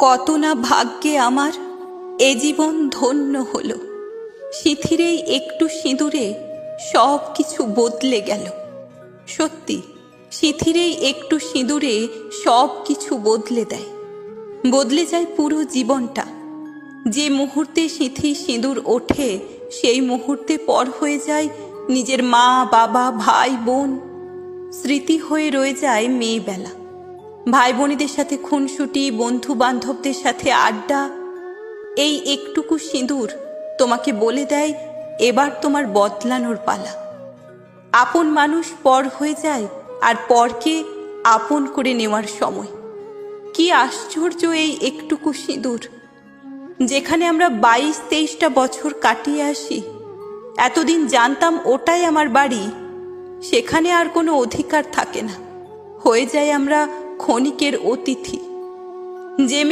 কত না ভাগ্যে আমার এ জীবন ধন্য হলো। সিঁথির এই একটু সিঁদুরে সব কিছু বদলে গেল। সত্যি, সিঁথির এই একটু সিঁদুরে সব কিছু বদলে দেয়, বদলে যায় পুরো জীবনটা। যে মুহূর্তে সিঁথি সিঁদুর ওঠে সেই মুহূর্তে পর হয়ে যায় নিজের মা বাবা ভাই বোন। স্মৃতি হয়ে রয়ে যায় মেয়েবেলা, ভাই বোনেদের সাথে খুনসুটি, বন্ধু বান্ধবদের সাথে আড্ডা। এই একটুকু সিঁদুর তোমাকে বলে দেয় এবার তোমার বদলানোর পালা। আপন মানুষ পর হয়ে যায় আর পরকে আপন করে নেওয়ার সময়। কি আশ্চর্য এই একটুকু সিঁদুর! যেখানে আমরা 22-23টা বছর কাটিয়ে আসি, এতদিন জানতাম ওটাই আমার বাড়ি, সেখানে আর কোনো অধিকার থাকে না, হয়ে যায় আমরা ক্ষণিকের অতিথি। যে